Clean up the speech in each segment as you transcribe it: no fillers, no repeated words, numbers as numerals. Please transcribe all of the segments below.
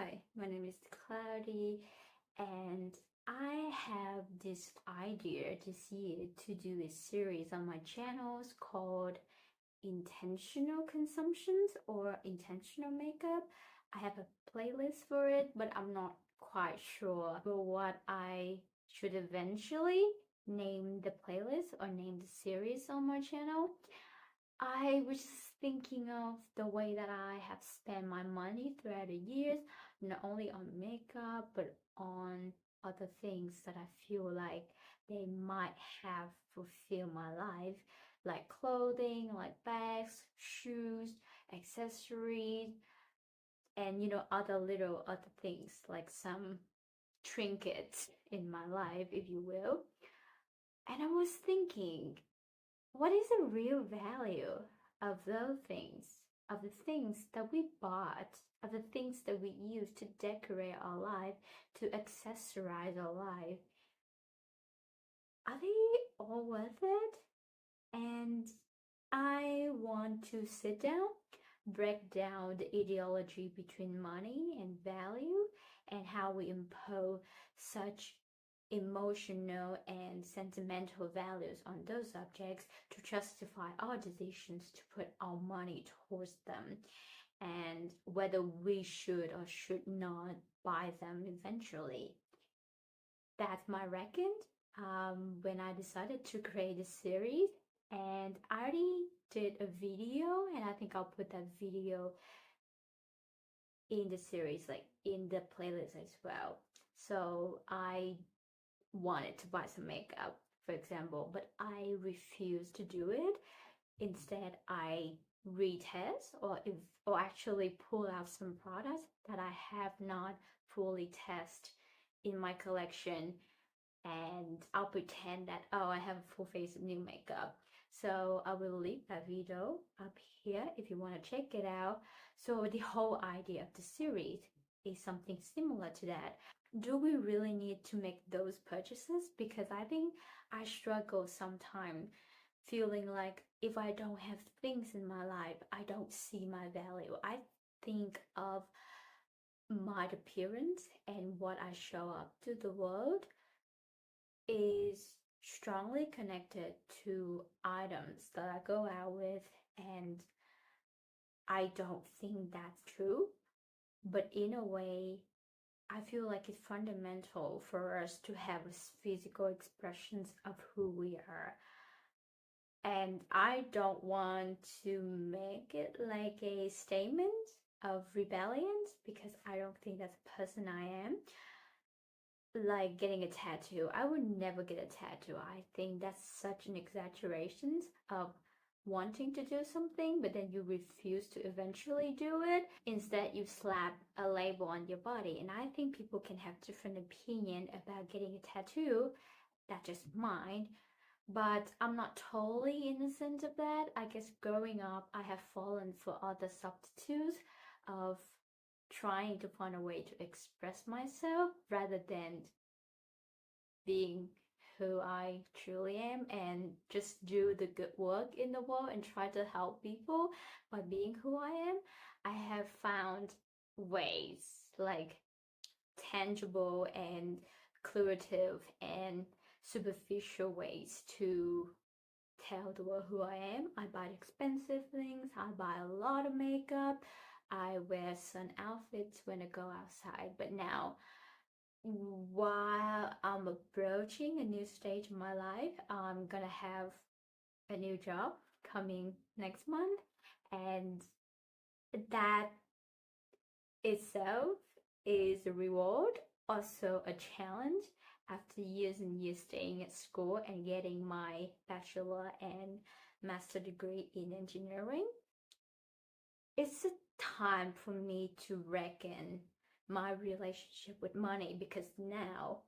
Hi, my name is Cloudy, and I have this idea this year to do a series on my channels called Intentional Consumptions or Intentional Makeup. I have a playlist for it, but I'm not quite sure what I should eventually name the playlist or name the series on my channel. I was just thinking of the way that I have spent my money throughout the years, not only on makeup, but on other things that I feel like they might have fulfilled my life, like clothing, like bags, shoes, accessories, and other things like some trinkets in my life, if you will. And I was thinking, what is the real value of those things, of the things that we bought, of the things that we use to decorate our life, to accessorize our life? Are they all worth it? And I want to sit down, break down the ideology between money and value, and how we impose such emotional and sentimental values on those subjects to justify our decisions to put our money towards them, and whether we should or should not buy them eventually. That's my reckon when I decided to create a series, and I already did a video, and I think I'll put that video in the series, like in the playlist as well. So I wanted to buy some makeup, for example, but I refused to do it. Instead, I retest or actually pull out some products that I have not fully tested in my collection, and I'll pretend that, oh, I have a full face of new makeup. So I will leave that video up here if you want to check it out. So the whole idea of the series is something similar to that. Do we really need to make those purchases? Because I think I struggle sometimes feeling like if I don't have things in my life, I don't see my value. I think of my appearance and what I show up to the world is strongly connected to items that I go out with, and I don't think that's true. But in a way, I feel like it's fundamental for us to have physical expressions of who we are. And I don't want to make it like a statement of rebellion, because I don't think that's the person I am. Like getting a tattoo. I would never get a tattoo. I think that's such an exaggeration of wanting to do something, but then you refuse to eventually do it. Instead, you slap a label on your body. And I think people can have different opinion about getting a tattoo. That's just mine. But I'm not totally innocent of that. I guess growing up, I have fallen for other substitutes of trying to find a way to express myself rather than being who I truly am, and just do the good work in the world and try to help people by being who I am. I have found ways, like tangible and creative and superficial ways, to tell the world who I am. I buy expensive things, I buy a lot of makeup, I wear sun outfits when I go outside. But now, while I'm approaching a new stage in my life, I'm gonna have a new job coming next month, and that itself is a reward, also a challenge. After years and years staying at school and getting my bachelor and master degree in engineering, it's a time for me to reckon my relationship with money, because now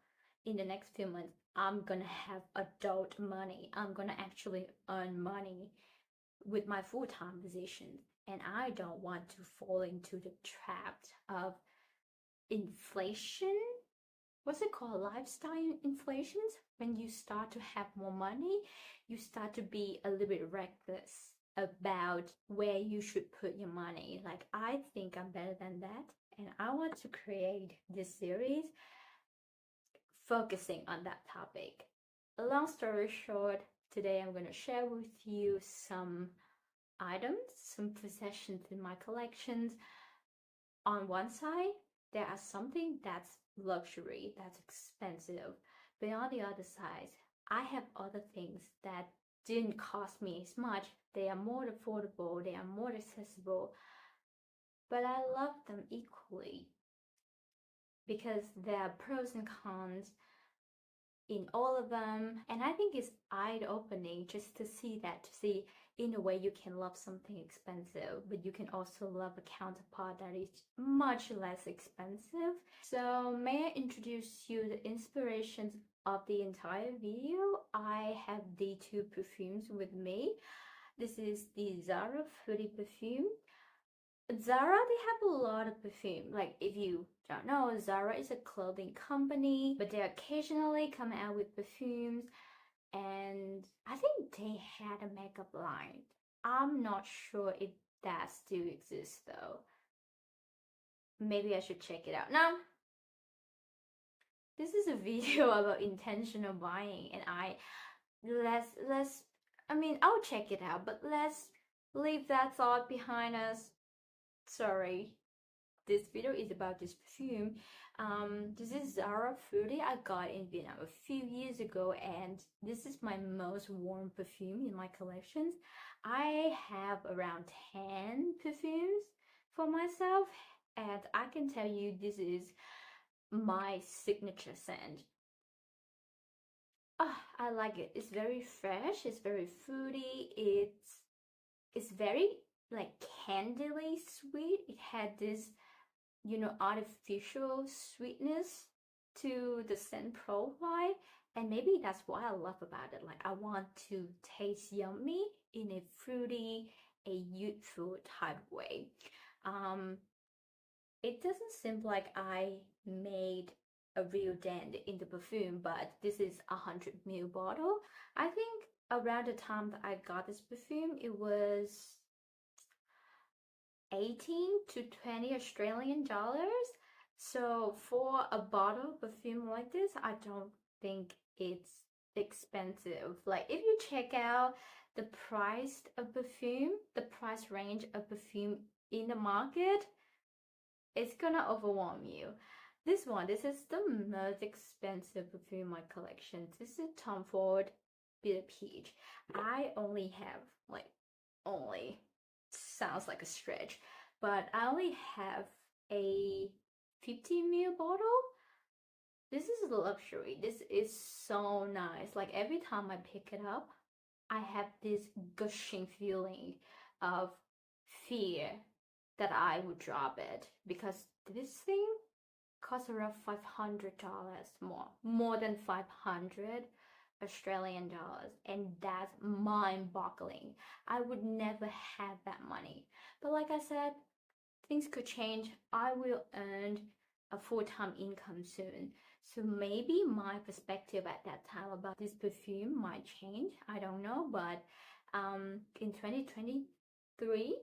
in the next few months I'm gonna have adult money. I'm gonna actually earn money with my full-time position, and I don't want to fall into the trap of inflation. What's it called? Lifestyle inflations. When you start to have more money, you start to be a little bit reckless about where you should put your money. Like, I think I'm better than that, and I want to create this series focusing on that topic. A long story short, today I'm going to share with you some items, some possessions in my collections. On one side, there are something that's luxury, that's expensive. But on the other side, I have other things that didn't cost me as much. They are more affordable, they are more accessible, but I love them equally because there are pros and cons in all of them. And I think it's eye-opening just to see that, to see in a way you can love something expensive, but you can also love a counterpart that is much less expensive. So may I introduce you the inspirations of the entire video? I have the two perfumes with me. This is the Zara Fruity perfume. Zara, they have a lot of perfume. Like, if you don't know, Zara is a clothing company, but they occasionally come out with perfumes, and I think they had a makeup line. I'm not sure if that still exists though. Maybe I should check it out. Now, this is a video about intentional buying, and I mean, I'll check it out, but let's leave that thought behind us. Sorry, this video is about this perfume. This is Zara Fruity. I got in Vietnam a few years ago, and this is my most worn perfume in my collections. I have around 10 perfumes for myself, and I can tell you this is my signature scent. I like it. It's very fresh, it's very fruity, it's very like candily sweet. It had this, you know, artificial sweetness to the scent profile, and maybe that's what I love about it. Like, I want to taste yummy in a fruity, a youthful type way. It doesn't seem like I made a real dent in the perfume, but this is 100 ml bottle. I think around the time that I got this perfume, it was 18 to 20 Australian dollars. So for a bottle of perfume like this, I don't think it's expensive. Like, if you check out the price of perfume, the price range of perfume in the market, it's gonna overwhelm you. This is the most expensive perfume in my collection. This is Tom Ford Bitter Peach. I only have, like, only sounds like a stretch, but I only have a 50 ml bottle. This is luxury. This is so nice. Like, every time I pick it up, I have this gushing feeling of fear that I would drop it, because this thing costs around $500 more than 500 Australian dollars, and that's mind-boggling. I would never have that money. But like I said, things could change. I will earn a full-time income soon. So maybe my perspective at that time about this perfume might change. I don't know, but in 2023,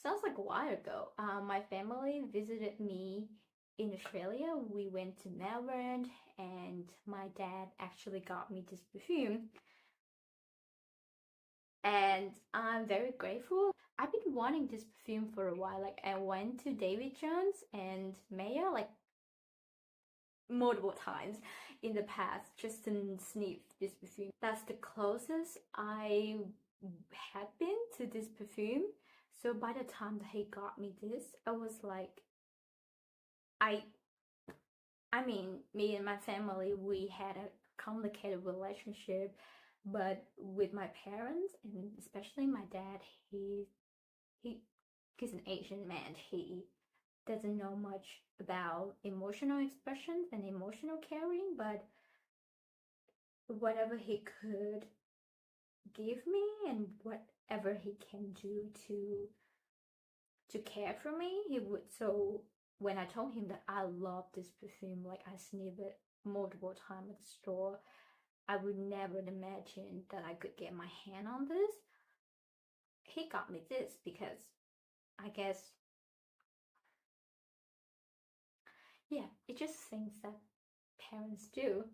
sounds like a while ago, my family visited me in Australia. We went to Melbourne, and my dad actually got me this perfume. And I'm very grateful. I've been wanting this perfume for a while. Like, I went to David Jones and Maya like multiple times in the past just to sniff this perfume. That's the closest I had been to this perfume. So by the time that he got me this, I was like, I mean, me and my family, we had a complicated relationship, but with my parents, and especially my dad, he's an Asian man. He doesn't know much about emotional expressions and emotional caring, but whatever he could give me and whatever he can do to care for me, he would. So when I told him that I love this perfume, like, I sniffed it multiple times at the store, I would never imagine that I could get my hand on this. He got me this because I guess Yeah, it just things that parents do.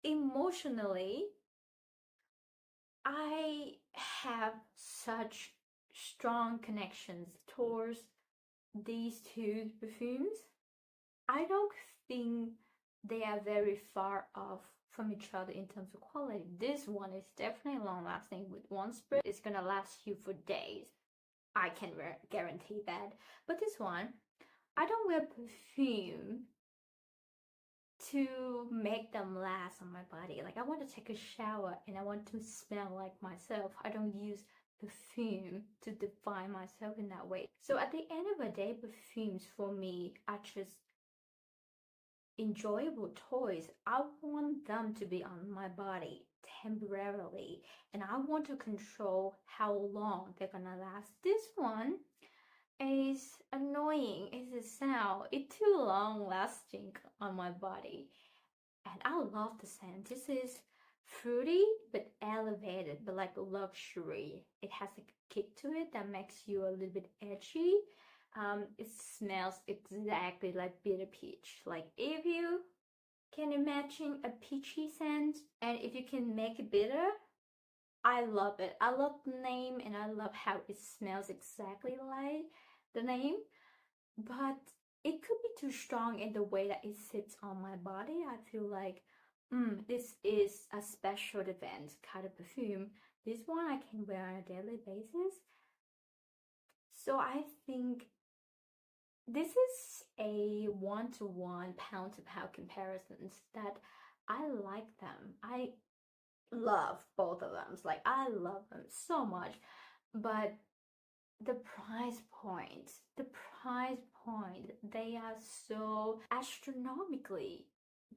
Emotionally, I have such strong connections towards these two perfumes. I don't think they are very far off from each other in terms of quality. This one is definitely long lasting. With one spray, it's gonna last you for days. I can guarantee that. But this one, I don't wear perfume to make them last on my body. Like I want to take a shower and I want to smell like myself. I don't use perfume to define myself in that way. So at the end of the day, perfumes for me are just enjoyable toys. I want them to be on my body temporarily and I want to control how long they're gonna last. This one is annoying as a sound. It's too long lasting on my body. And I love the scent. This is fruity but elevated, but like luxury. It has a kick to it that makes you a little bit edgy. It smells exactly like bitter peach. Like if you can imagine a peachy scent and if you can make it bitter, I love it. I love the name and I love how it smells exactly like the name, but it could be too strong in the way that it sits on my body. I feel like, this is a special event kind of perfume. This one I can wear on a daily basis. So I think this is a one-to-one, pound-to-pound comparisons that I like them. I love both of them. It's like I love them so much, but the the price point, they are so astronomically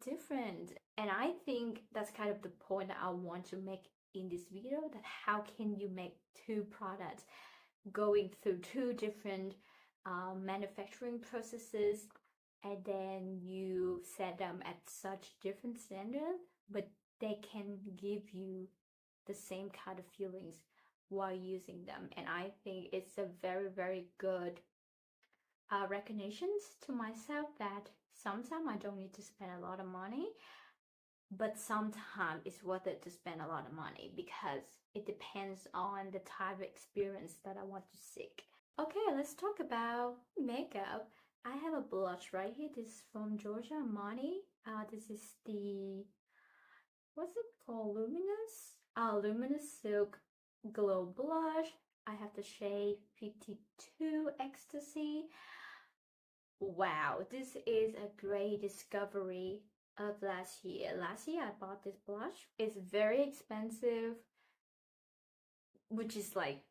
different. And I think that's kind of the point that I want to make in this video, that how can you make two products going through two different manufacturing processes and then you set them at such different standards, but they can give you the same kind of feelings while using them. And I think it's a very, very good recognitions to myself that sometimes I don't need to spend a lot of money, but sometimes it's worth it to spend a lot of money because it depends on the type of experience that I want to seek. Okay, let's talk about makeup. I have a blush right here. This is from Giorgio Armani. This is the, what's it called? Luminous? Luminous Silk Glow Blush. I have the shade 52 Ecstasy. Wow, this is a great discovery of last year. Last year I bought this blush. It's very expensive, which is like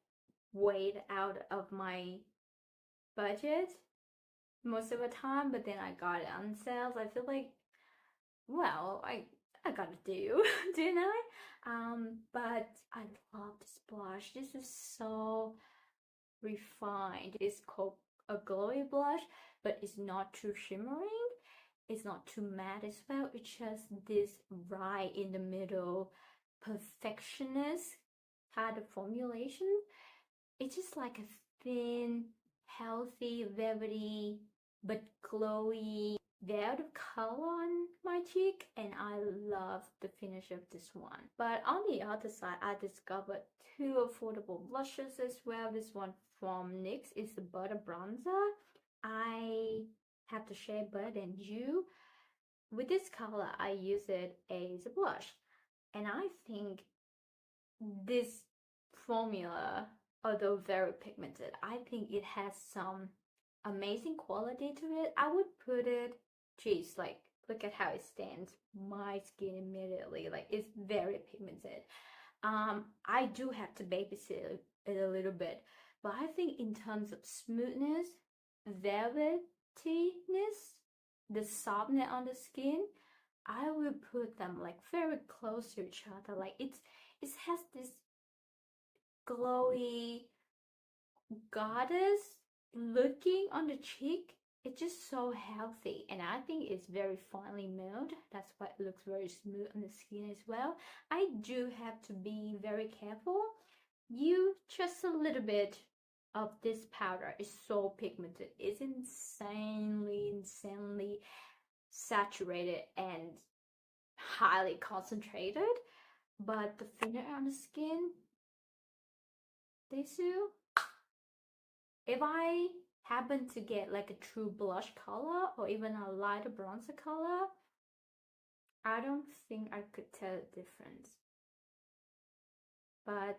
way out of my budget most of the time, but then I got it on sales. I feel like, well, I got a deal, didn't I? But I love this blush. This is so refined. It's called a glowy blush, but it's not too shimmering. It's not too matte as well. It's just this right in the middle, perfectionist kind of formulation. It's just like a thin, healthy, velvety, but glowy velvet color on my cheek, and I love the finish of this one. But on the other side, I discovered two affordable blushes as well. This one from NYX is the Butter Bronzer. I have the shade Butter and Dew. With this color, I use it as a blush, and I think this formula, although very pigmented, I think it has some amazing quality to it. I would put it, geez, like look at how it stands my skin immediately. Like it's very pigmented. I do have to babysit it a little bit, but I think in terms of smoothness, velvetiness, the softness on the skin, I would put them like very close to each other. Like it has this glowy goddess looking on the cheek. It's just so healthy, and I think it's very finely milled. That's why it looks very smooth on the skin as well. I do have to be very careful. You just a little bit of this powder is so pigmented. It's insanely saturated and highly concentrated, but the thinner on the skin, these two, if I happen to get like a true blush color or even a lighter bronzer color, I don't think I could tell the difference. But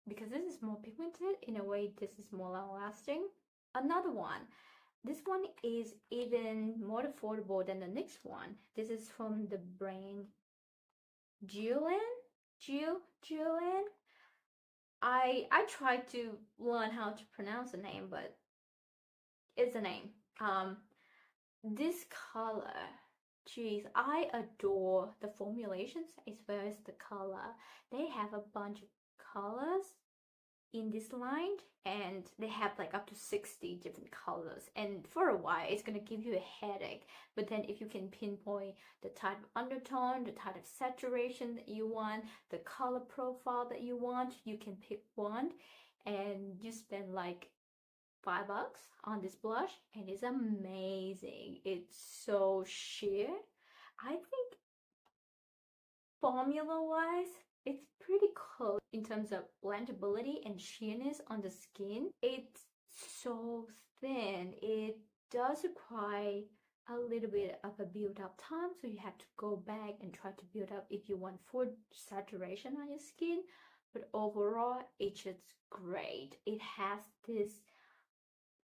because this is more pigmented, in a way this is more long lasting. Another one, this one is even more affordable than the next one. This is from the brand Julian. I tried to learn how to pronounce the name, but it's a name. This color, geez, I adore the formulations as well as the color. They have a bunch of colors in this line, and they have like up to 60 different colors, and for a while it's gonna give you a headache. But then if you can pinpoint the type of undertone, the type of saturation that you want, the color profile that you want, you can pick one, and you spend like $5 on this blush, and it's amazing. It's so sheer. I think formula wise it's pretty close in terms of blendability and sheerness on the skin. It's so thin. It does require a little bit of a build up time, so you have to go back and try to build up if you want full saturation on your skin. But overall it's just great. It has this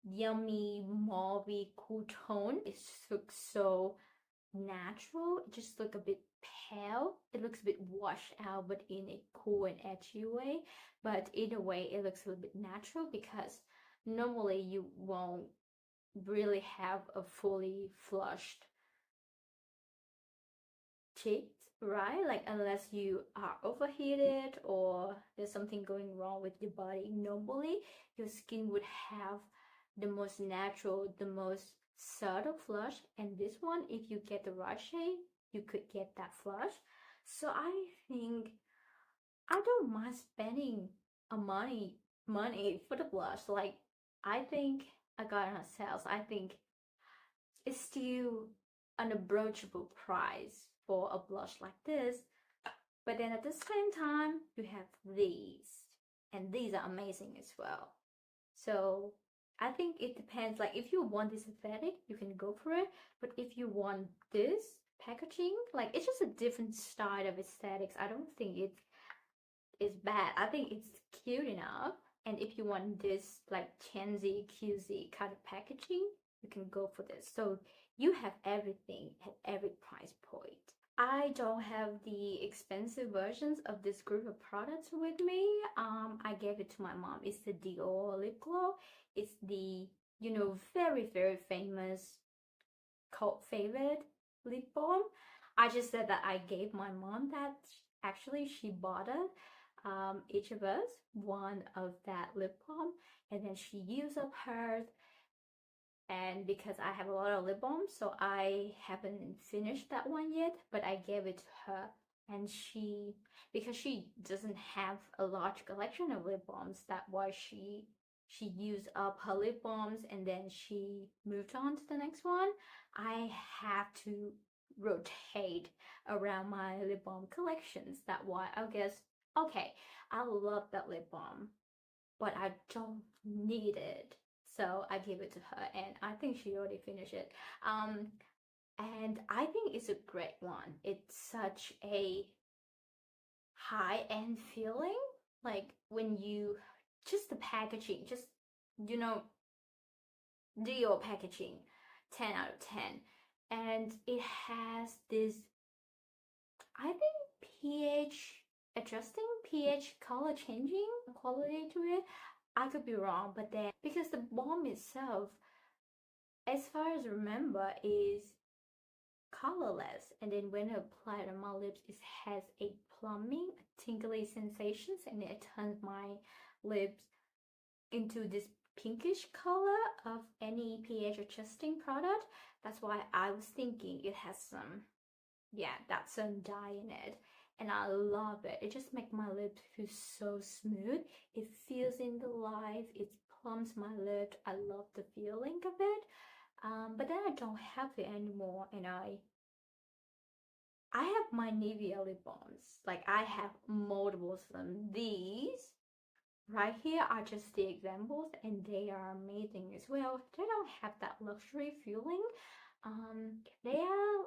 yummy mauvey cool tone. It looks so natural. It just looks a bit pale. It looks a bit washed out, but in a cool and edgy way. But either way, it looks a little bit natural, because normally you won't really have a fully flushed cheeks, right? Like unless you are overheated or there's something going wrong with your body. Normally your skin would have the most natural, the most subtle flush, and this one, if you get the right shade, you could get that flush. So I think I don't mind spending a money for the blush. Like, I think I got it on sales. I think it's still an approachable price for a blush like this. But then at the same time, you have these, and these are amazing as well. So I think it depends. Like if you want this aesthetic, you can go for it. But if you want this packaging, like it's just a different style of aesthetics. I don't think it is bad. I think it's cute enough. And if you want this like chancy, cutesy kind of packaging, you can go for this. So you have everything at every price point. I don't have the expensive versions of this group of products with me. I gave it to my mom. It's the Dior lip glow. It's the, you know, very, very famous cult favorite lip balm. I just said that I gave my mom that. Actually, she bought it, each of us one of that lip balm, and then she used up hers. And because I have a lot of lip balms, so I haven't finished that one yet, but I gave it to her, and she, because she doesn't have a large collection of lip balms, that's why she used up her lip balms and then she moved on to the next one. I have to rotate around my lip balm collections. That's why I guess, okay, I love that lip balm, but I don't need it. So I gave it to her, and I think she already finished it. And I think it's a great one. It's such a high-end feeling. Like when you, just the packaging, just, you know, Dior packaging, 10 out of 10. And it has this, I think, pH adjusting, pH color changing quality to it. I could be wrong, but then because the balm itself, as far as I remember, is colorless, and then when I apply it on my lips, it has a plumbing, tingly sensations, and it turns my lips into this pinkish color of any pH adjusting product. That's why I was thinking it has some, yeah, that's some dye in it. And I love it. It just makes my lips feel so smooth. It feels in the life. It plumps my lips. I love the feeling of it. But then I don't have it anymore, and I I have my Nivea lip balms. Like I have multiple of them. These right here are just the examples and they are amazing as well. They don't have that luxury feeling. They are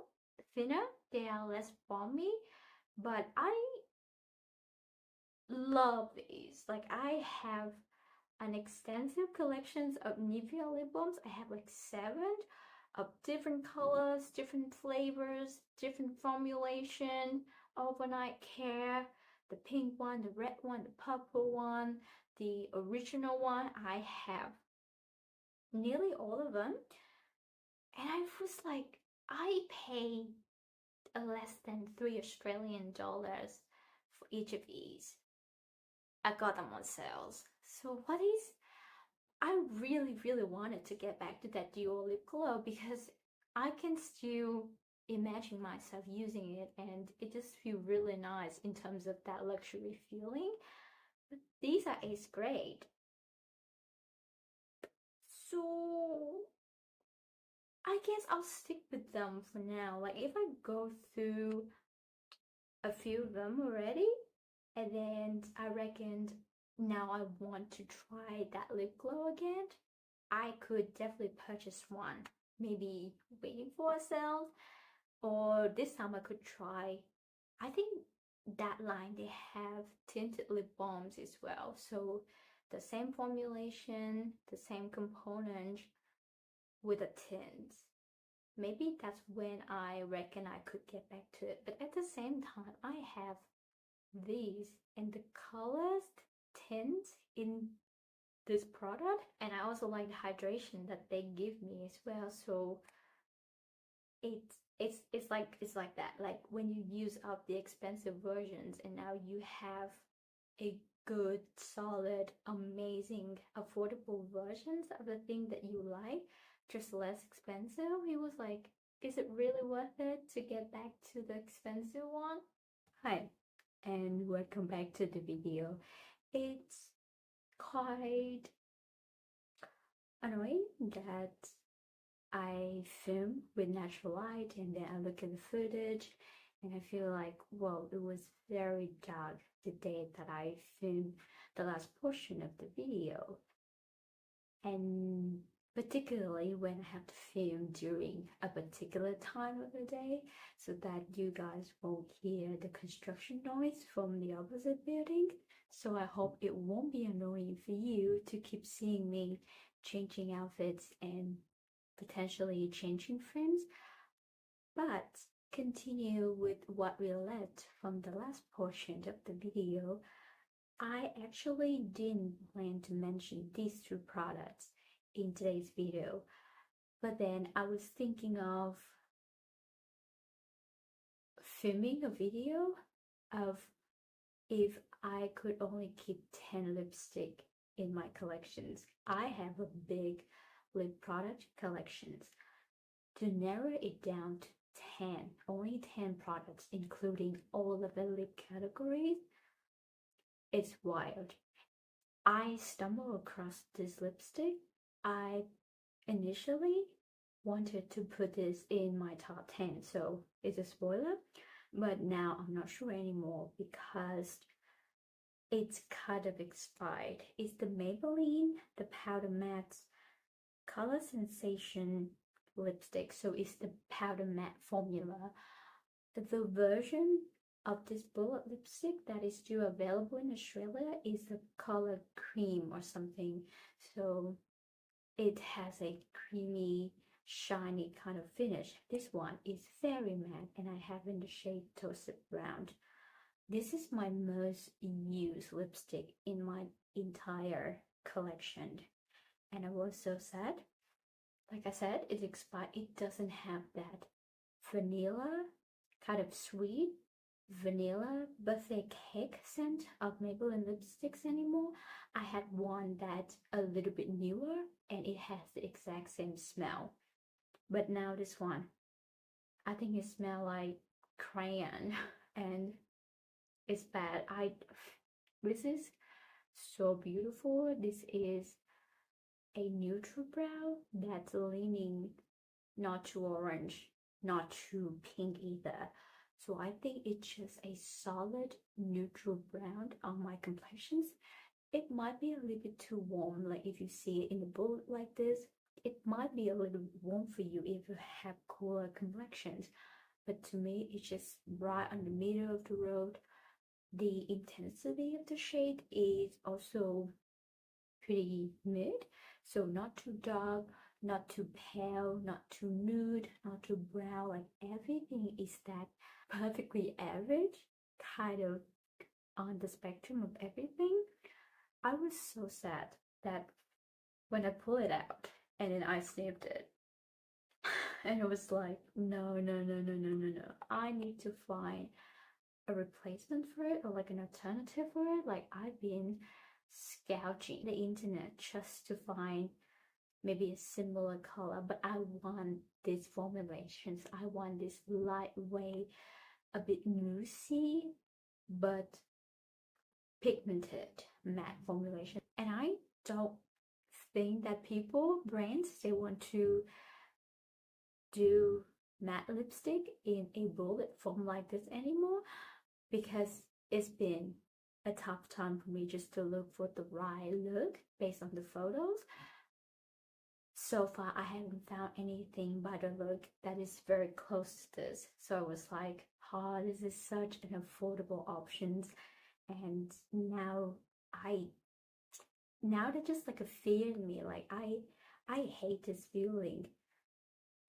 thinner, they are less balmy, but I love these. Like I have an extensive collections of Nivea lip balms. I have like 7 of different colors, different flavors, different formulation, overnight care, the pink one, the red one, the purple one, the original one. I have nearly all of them. And I was like, I pay less than $3 Australian for each of these. I got them on sales. So what is I really wanted to get back to that dual lip glow because I can still imagine myself using it and it just feels really nice in terms of that luxury feeling. But these are ace grade. So I guess I'll stick with them for now. Like if I go through a few of them already and then I reckoned now I want to try that lip glow again, I could definitely purchase one. Maybe waiting for a sale, or this time I could try. I think that line they have tinted lip balms as well. So the same formulation, the same component with a tint. Maybe that's when I reckon I could get back to it. But at the same time, I have these and the colors, tints in this product, and I also like the hydration that they give me as well. So it's like that. Like when you use up the expensive versions and now you have a good, solid, amazing, affordable versions of the thing that you like, just less expensive. It was like, is it really worth it to get back to the expensive one? Hi, and welcome back to the video. It's quite annoying that I film with natural light and then I look at the footage and I feel like, well, it was very dark the day that I filmed the last portion of the video. And particularly when I have to film during a particular time of the day so that you guys won't hear the construction noise from the opposite building. So I hope it won't be annoying for you to keep seeing me changing outfits and potentially changing frames. But continue with what we left from the last portion of the video. I actually didn't plan to mention these 2 products in today's video, but then I was thinking of filming a video of if I could only keep 10 lipstick in my collections. I have a big lip product collections. To narrow it down to 10, only 10 products, including all of the lip categories, it's wild. I stumbled across this lipstick. I initially wanted to put this in my top 10, so it's a spoiler, but now I'm not sure anymore because it's kind of expired. It's the Maybelline, the Powder Matte Color Sensation lipstick, so it's the powder matte formula. The version of this bullet lipstick that is still available in Australia is the color cream or something, so it has a creamy shiny kind of finish. This one is very matte and I have in the shade Toasted Brown. This is my most used lipstick in my entire collection and I was so sad. Like I said, it's expired. It doesn't have that vanilla, kind of sweet vanilla birthday cake scent of Maybelline lipsticks anymore. I had one that's a little bit newer and it has the exact same smell. But now this one, I think it smells like crayon and it's bad. This is so beautiful. This is a neutral brow that's leaning not too orange, not too pink either. So I think it's just a solid neutral brown on my complexions. It might be a little bit too warm, like if you see it in the bullet like this, it might be a little warm for you if you have cooler complexions. But to me, it's just right on the middle of the road. The intensity of the shade is also pretty mid, so not too dark, not too pale, not too nude, not too brown. Like everything is that perfectly average, kind of on the spectrum of everything. I was so sad that when I pull it out and then I sniffed it, and it was like, no, no, no, no, no, no, no. I need to find a replacement for it or like an alternative for it. Like I've been scouting the internet just to find maybe a similar color, but I want these formulations. I want this lightweight, a bit moussey, but pigmented matte formulation. And I don't think that brands, they want to do matte lipstick in a bullet form like this anymore, because it's been a tough time for me just to look for the right look based on the photos. So far, I haven't found anything by the look that is very close to this. So I was like, oh, this is such an affordable options. And I now there's just like a fear in me. Like I hate this feeling.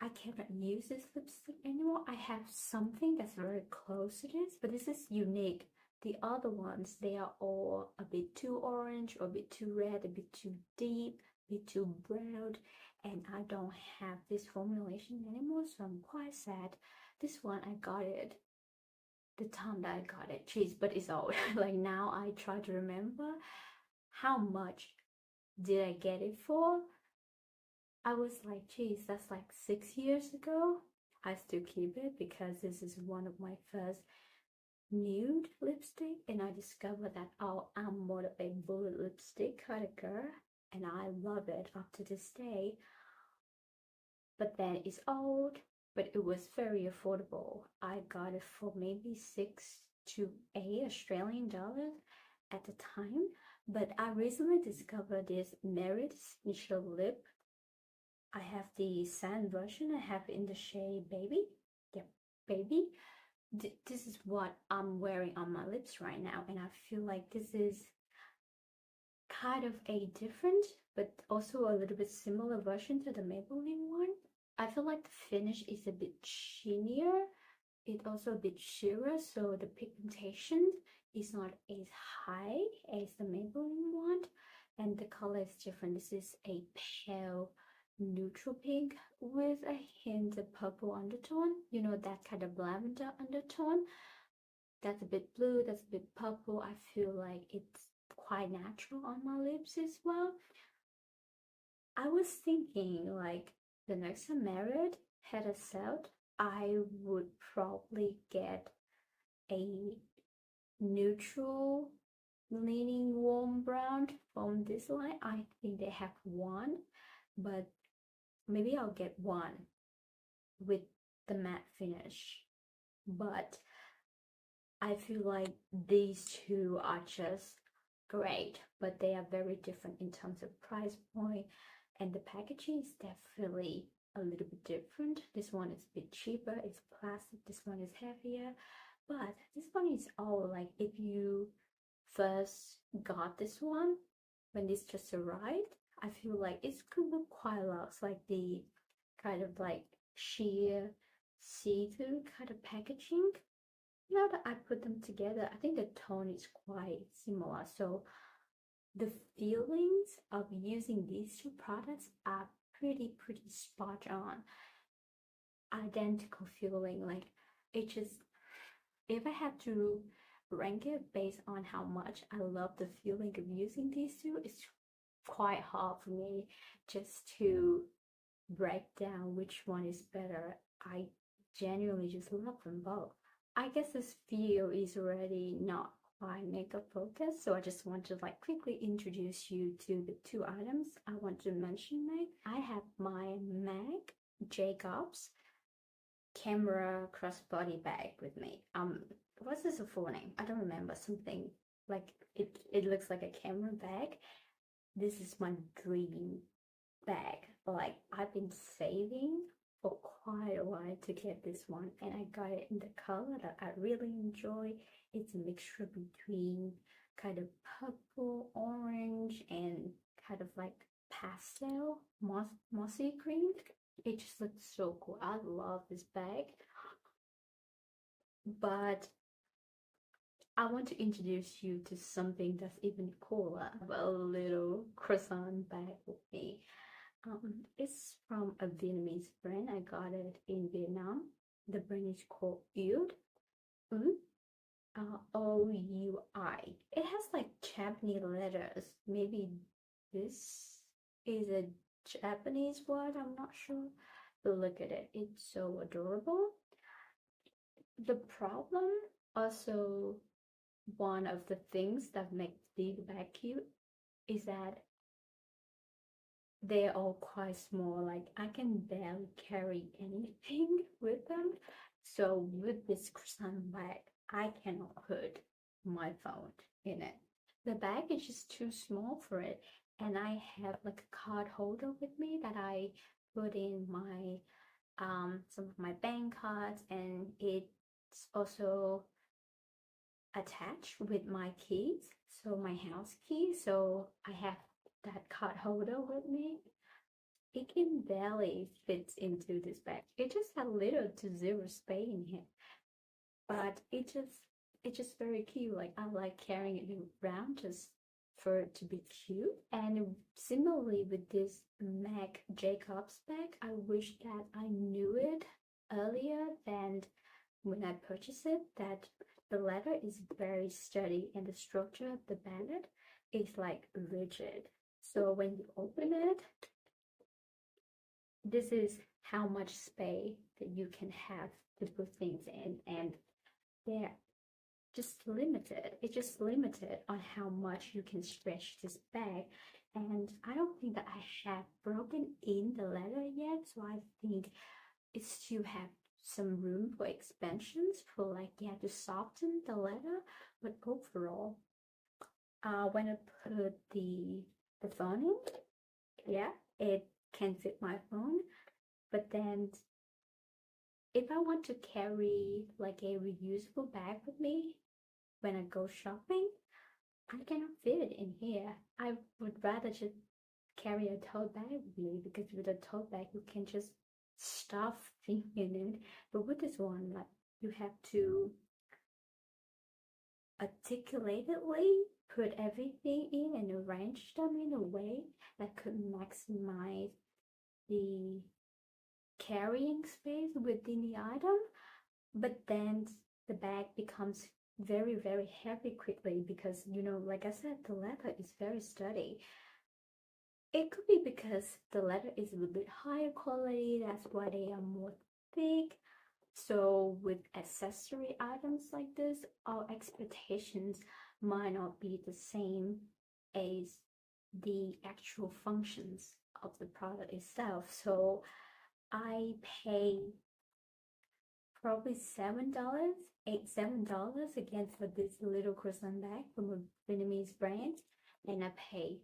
I cannot use this lipstick anymore. I have something that's very close to this, but this is unique. The other ones, they are all a bit too orange or a bit too red, a bit too deep, a bit too brown, and I don't have this formulation anymore, so I'm quite sad. This one, I got it the time that I got it. Jeez, but it's old. Like now I try to remember how much did I get it for. I was like, geez, that's like 6 years ago. I still keep it because this is one of my first nude lipstick, and I discovered that, oh, I'm more of a bullet lipstick kind of girl, and I love it up to this day. But then it's old, but it was very affordable. I got it for maybe 6 to 8 Australian dollars at the time. But I recently discovered this Merit Essential Lip. I have the sand version. I have it in the shade Baby. Yep, Baby. This is what I'm wearing on my lips right now, and I feel like this is kind of a different but also a little bit similar version to the Maybelline one. I feel like the finish is a bit shinier. It's also a bit sheerer, so the pigmentation is not as high as the Maybelline one, and the color is different. This is a pale neutral pink with a hint of purple undertone. You know, that kind of lavender undertone. That's a bit blue, that's a bit purple. I feel like it's quite natural on my lips as well. I was thinking like the next time Merit had a set, I would probably get a neutral leaning warm brown from this line. I think they have one, but maybe I'll get one with the matte finish. But I feel like these two are just great, but they are very different in terms of price point, and the packaging is definitely a little bit different. This one is a bit cheaper, it's plastic, this one is heavier, but this one is all like, if you first got this one when this just arrived, I feel like it could look quite a lot like the kind of like sheer see-through kind of packaging. Now that I put them together, I think the tone is quite similar. So the feelings of using these two products are pretty spot on. Identical feeling. Like it just, if I had to rank it based on how much I love the feeling of using these two, it's quite hard for me just to break down which one is better. I genuinely just love them both. I guess this video is already not quite makeup focused, so I just want to like quickly introduce you to the two items I want to mention. I have my MAC Jacobs camera crossbody bag with me. What's this full name? I don't remember. Something like it looks like a camera bag. This is my dream bag. Like I've been saving for quite a while to get this one, and I got it in the color that I really enjoy. It's a mixture between kind of purple, orange, and kind of like pastel, mossy green. It just looks so cool. I love this bag. But I want to introduce you to something that's even cooler. A little croissant bag with me. It's from a Vietnamese brand. I got it in Vietnam. The brand is called Oud. OUI. It has like Japanese letters. Maybe this is a Japanese word. I'm not sure. But look at it. It's so adorable. The problem, also one of the things that makes these bag cute, is that they're all quite small. Like I can barely carry anything with them. So with this croissant bag, I cannot put my phone in it. The bag is just too small for it. And I have like a card holder with me that I put in my some of my bank cards, and it's also attached with my keys, so my house key. So I have that card holder with me. It can barely fit into this bag. It just had little to zero space in here, but it's just very cute. Like I like carrying it around just for it to be cute. And similarly with this Mac Jacobs bag, I wish that I knew it earlier than when I purchased it, that the leather is very sturdy and the structure of the bag is like rigid. So when you open it, this is how much space that you can have to put things in, and they're just limited. It's just limited on how much you can stretch this bag. And I don't think that I have broken in the leather yet, so I think it still have some room for expansions, for like to soften the leather. But overall, when I put the phone in, it can fit my phone. But then if I want to carry like a reusable bag with me when I go shopping, I cannot fit it in here. I would rather just carry a tote bag with me, because with a tote bag you can just stuff things in it. But with this one, like you have to articulatedly put everything in and arrange them in a way that could maximize the carrying space within the item. But then the bag becomes very, very heavy quickly, because like I said, the leather is very sturdy. It could be because the leather is a little bit higher quality, that's why they are more thick. So with accessory items like this, our expectations might not be the same as the actual functions of the product itself. So I pay probably $7, $7 again for this little croissant bag from a Vietnamese brand, and I pay,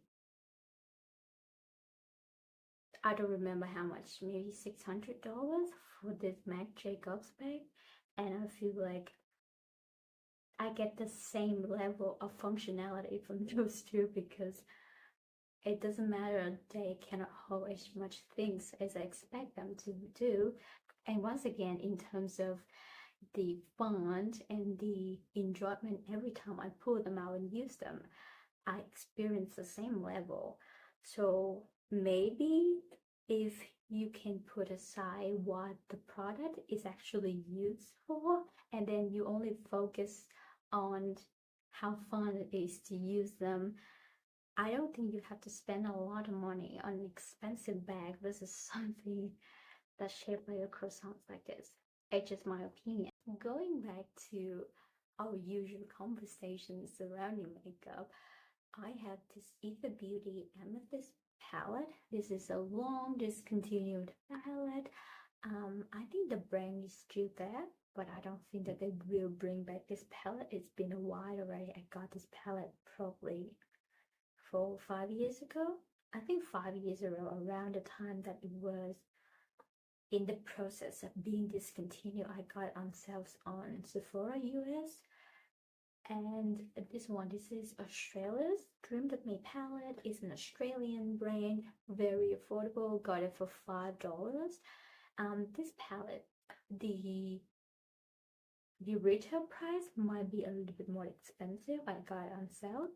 I don't remember how much, maybe $600 for this Mac Jacobs bag. And I feel like I get the same level of functionality from those two, because it doesn't matter, they cannot hold as much things as I expect them to do. And once again, in terms of the fun and the enjoyment every time I pull them out and use them, I experience the same level. So maybe if you can put aside what the product is actually used for, and then you only focus on how fun it is to use them, I don't think you have to spend a lot of money on an expensive bag versus something that's shaped by a croissant like this. It's just my opinion. Going back to our usual conversations surrounding makeup, I have this Ether Beauty Amethyst palette. This is a long discontinued palette. I think the brand is still there, but I don't think that they will bring back this palette. It's been a while already. I got this palette probably 4 or 5 years ago. I think 5 years ago, around the time that it was in the process of being discontinued, I got on sales on Sephora US. And this is Australia's Dream That Me palette. It's an Australian brand, very affordable. Got it for $5. This palette, the retail price might be a little bit more expensive. I got it on sale,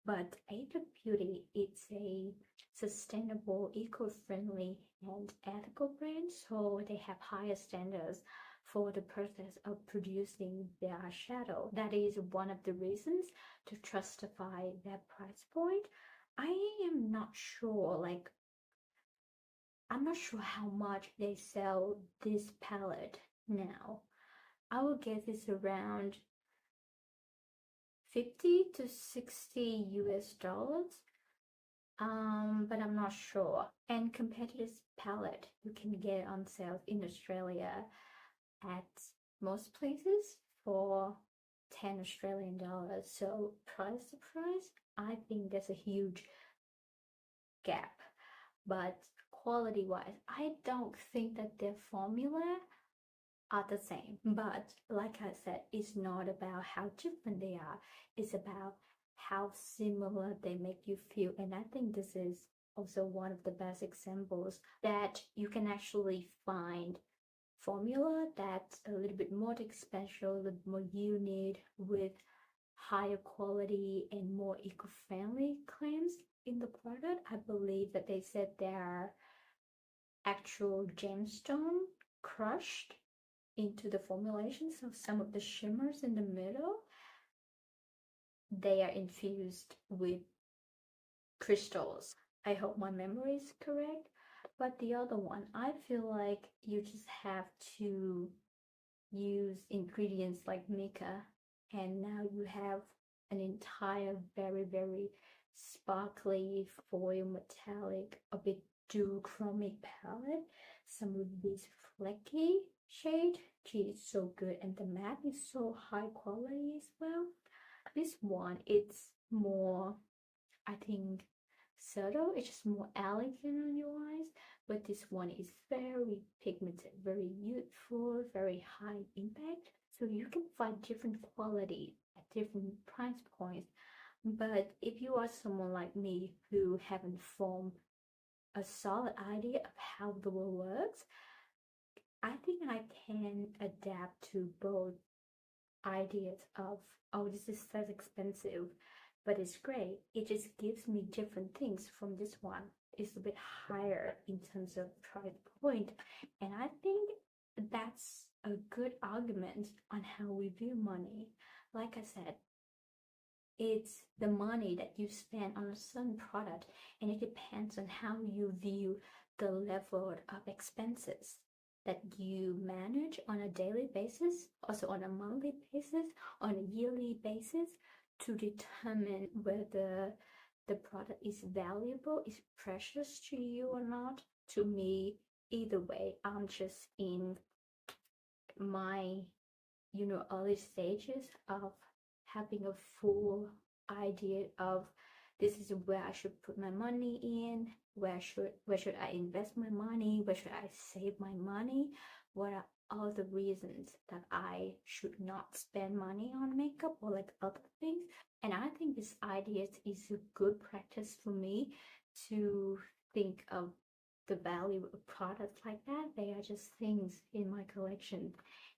but Age of Beauty, it's a sustainable, eco-friendly, and ethical brand, so they have higher standards for the process of producing their eyeshadow. That is one of the reasons to justify that price point. I am not sure, like, I'm not sure how much they sell this palette now. I would guess it's around 50 to 60 US dollars. But I'm not sure. And compared to this palette, you can get it on sale in Australia at most places for 10 Australian dollars. So price to price, I think there's a huge gap. But quality wise, I don't think that their formula are the same. But like I said, it's not about how different they are, it's about how similar they make you feel. And I think this is also one of the best examples that you can actually find formula that's a little bit more expensive, a little more unique, with higher quality and more eco-friendly claims in the product. I believe that they said they are actual gemstone crushed into the formulation. So some of the shimmers in the middle, they are infused with crystals. I hope my memory is correct. But the other one, I feel like you just have to use ingredients like mica, and now you have an entire very sparkly foil metallic, a bit duochromic palette. Some of this flecky shade, gee, it's so good, and the matte is so high quality as well. This one, it's more, I think, subtle. It's just more elegant on your eyes, but this one is very pigmented, very youthful, very high impact. So you can find different quality at different price points. But if you are someone like me who haven't formed a solid idea of how the world works, I think I can adapt to both ideas of, oh, this is so expensive, but it's great. It just gives me different things from this one. It's a bit higher in terms of price point. And I think that's a good argument on how we view money. Like I said, it's the money that you spend on a certain product, and it depends on how you view the level of expenses that you manage on a daily basis, also on a monthly basis, on a yearly basis, to determine whether the product is valuable, is precious to you or not. To me, either way, I'm just in my, early stages of having a full idea of this is where I should put my money in, where should I invest my money, where should I save my money, what are all the reasons that I should not spend money on makeup or like other things. And I think this idea is a good practice for me to think of the value of products like that. They are just things in my collection,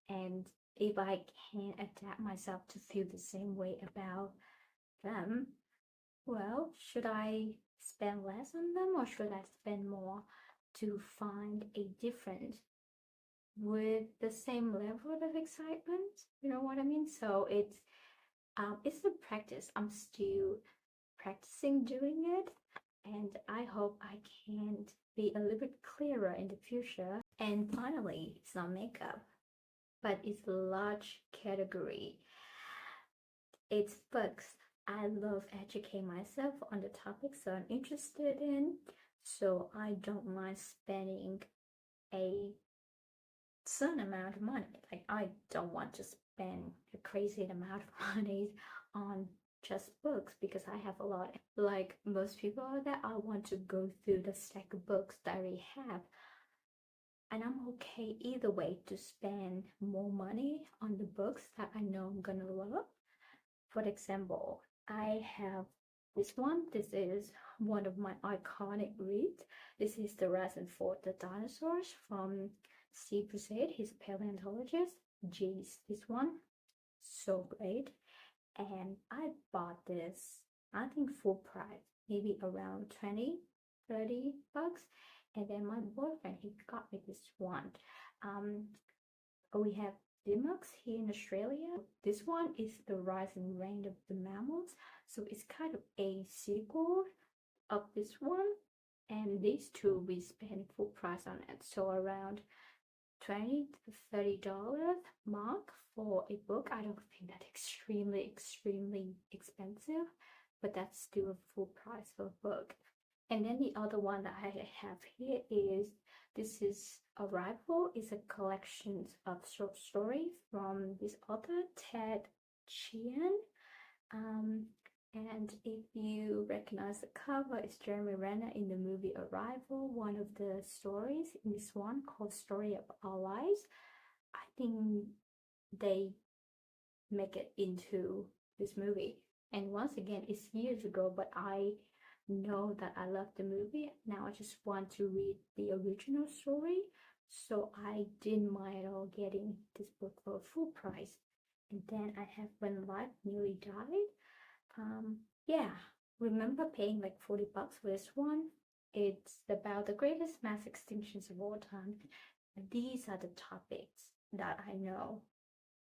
and if I can adapt myself to feel the same way about them, well, should I spend less on them or should I spend more to find a difference with the same level of excitement? You know what I mean? So it's a practice. I'm still practicing doing it, and I hope I can be a little bit clearer in the future. And finally, it's not makeup, but it's a large category. It's books. I love educating myself on the topics that I'm interested in, so I don't mind spending a certain amount of money. Like I don't want to spend a crazy amount of money on just books because I have a lot. Like most people out there, I want to go through the stack of books that I have. And I'm okay either way to spend more money on the books that I know I'm gonna love. For example, I have this one. This is one of my iconic reads. This is The Rise and Fall of the Dinosaurs from Steve Prusade. He's a paleontologist. Jeez, this one, so great. And I bought this, I think full price, maybe around 20, 30 bucks. And then my boyfriend, he got me this one. We have Dimux here in Australia. This one is The Rise and Reign of the Mammals. So it's kind of a sequel of this one. And these two we spend full price on it. So around $20 to $30 mark for a book. I don't think that's extremely expensive, but that's still a full price for a book. And then the other one that I have here is, this is Arrival. It's a collection of short stories from this author, Ted Chiang. And if you recognize the cover, it's Jeremy Renner in the movie Arrival. One of the stories in this one called Story of Our Lives. I think they make it into this movie. And once again, it's years ago, but I know that I love the movie. Now I just want to read the original story. So I didn't mind at all getting this book for a full price. And then I have When Life Nearly Died. Yeah, remember paying like 40 bucks for this one? It's about the greatest mass extinctions of all time. These are the topics that I know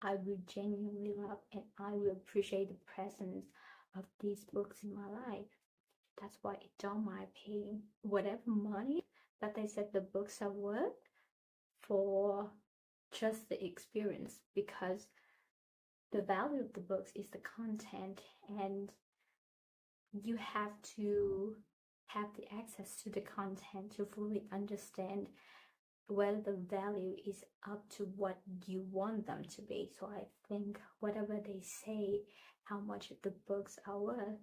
I will genuinely love, and I will appreciate the presence of these books in my life. That's why I don't mind paying whatever money that they said the books are worth for just the experience, because the value of the books is the content, and you have to have the access to the content to fully understand whether the value is up to what you want them to be. So I think whatever they say, how much the books are worth,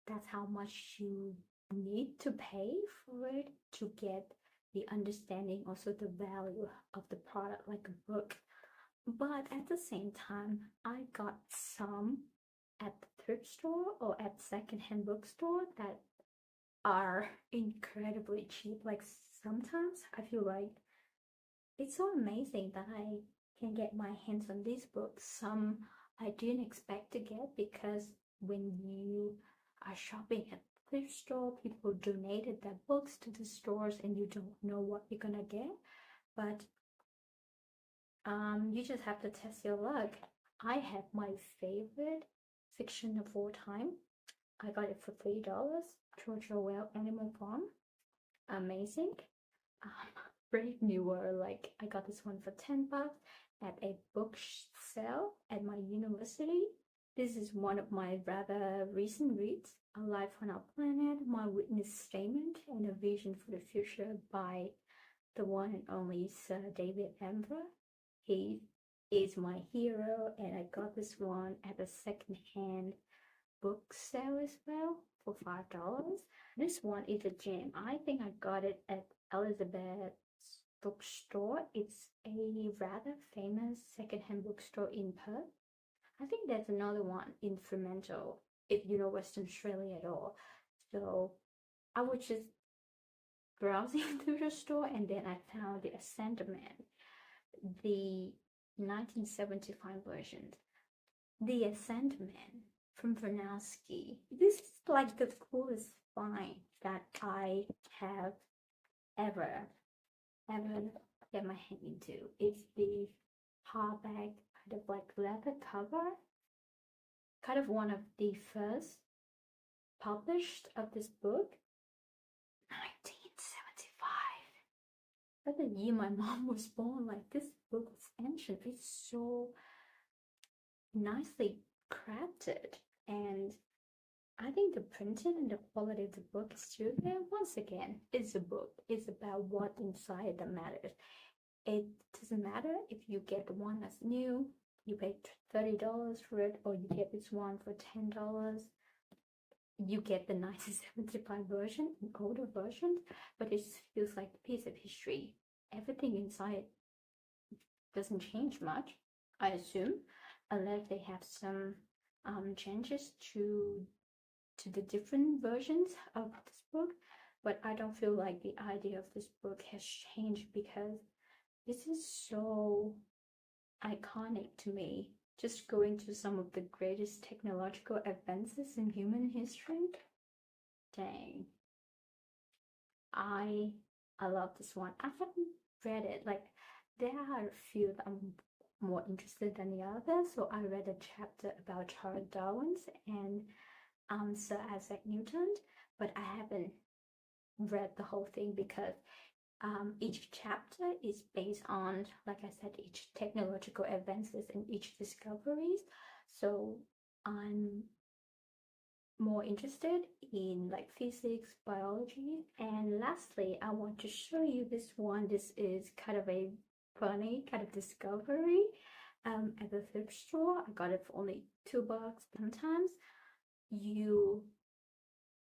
that's how much you need to pay for it to get the understanding, also the value of the product, like a book. But at the same time, I got some at the thrift store or at secondhand bookstore that are incredibly cheap. Like sometimes I feel like it's so amazing that I can get my hands on these books. Some I didn't expect to get, because when you are shopping at the thrift store, people donated their books to the stores and you don't know what you're gonna get. But you just have to test your luck. I have my favorite fiction of all time. I got it for $3. George Orwell, Animal Farm. Amazing. Brave New World, like I got this one for 10 bucks at a book sale at my university. This is one of my rather recent reads, A Life on Our Planet, My Witness Statement, and a Vision for the Future by the one and only Sir David Attenborough. He is my hero, and I got this one at a secondhand book sale as well for $5. This one is a gem. I think I got it at Elizabeth's bookstore. It's a rather famous secondhand bookstore in Perth. I think there's another one in Fremantle, if you know Western Australia at all. So I was just browsing through the store, and then I found the Ascender Man, the 1975 version. The Ascend Man from Vernowski. This is like the coolest find that I have ever get my hand into. It's the hardback kind of like leather cover, kind of one of the first published of this book. 1975. That's the year my mom was born. Like, this book is ancient. It's so nicely crafted, and I think the printing and the quality of the book is still there. Once again, it's a book. It's about what inside that matters. It doesn't matter if you get one that's new, you pay $30 for it, or you get this one for $10. You get the 1975 version, an older version, but it just feels like a piece of history. Everything inside doesn't change much, I assume, unless they have some changes to the different versions of this book. But I don't feel like the idea of this book has changed because this is so iconic to me. Just going to some of the greatest technological advances in human history. Dang. I I love this one. I haven't read it. Like there are a few that I'm more interested than the others. So I read a chapter about Charles Darwin's and Sir Isaac Newton, but I haven't read the whole thing because each chapter is based on, like I said, each technological advances and each discoveries. So I'm more interested in like physics, biology. And lastly, I want to show you this one. This is kind of a funny kind of discovery at the thrift store. I got it for only $2. Sometimes you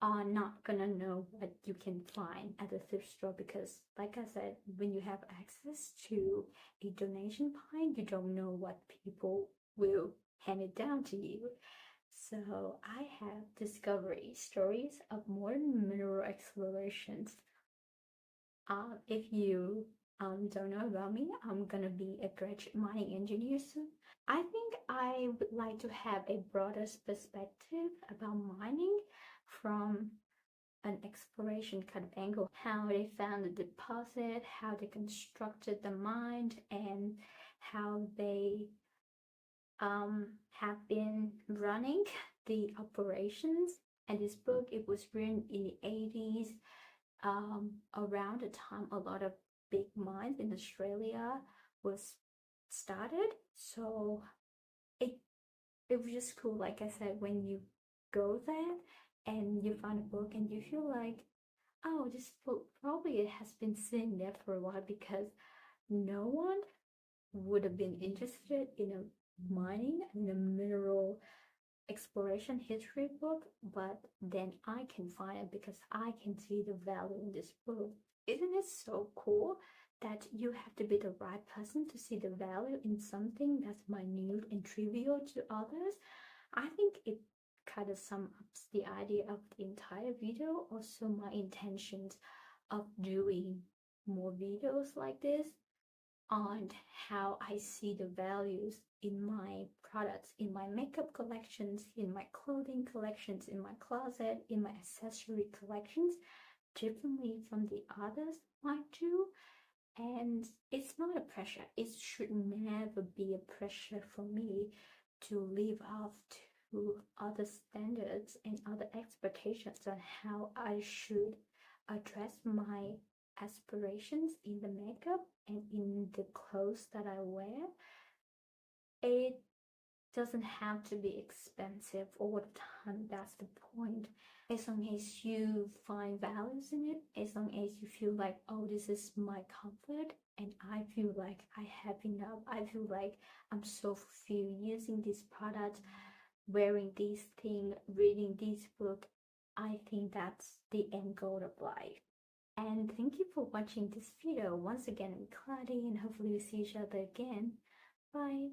are not gonna know what you can find at the thrift store because, like I said, when you have access to a donation pile, you don't know what people will hand it down to you. So I have discovery stories of modern mineral explorations. If you don't know about me, I'm gonna be a graduate mining engineer soon. I think I would like to have a broader perspective about mining from an exploration kind of angle, how they found the deposit, how they constructed the mine, and how they have been running the operations. And this book, it was written in the 80s, around the time a lot of big mines in Australia was started. So it it was just cool. Like I said, when you go there and you find a book and you feel like, oh, this book probably it has been sitting there for a while because no one would have been interested in a mining and a mineral exploration history book, but then I can find it because I can see the value in this book. Isn't it so cool that you have to be the right person to see the value in something that's minute and trivial to others? I think it kind of sums up the idea of the entire video, also my intentions of doing more videos like this on how I see the values in my products, in my makeup collections, in my clothing collections, in my closet, in my accessory collections, differently from the others might do. And it's not a pressure. It should never be a pressure for me to live up to other standards and other expectations on how I should address my aspirations in the makeup and in the clothes that I wear. It doesn't have to be expensive all the time. That's the point. As long as you find values in it, as long as you feel like, oh, this is my comfort and I feel like I have enough, I feel like I'm so fulfilled using this product, wearing this thing, reading this book, I think that's the end goal of life. And thank you for watching this video. Once again, I'm Claudia and hopefully we'll see each other again. Bye.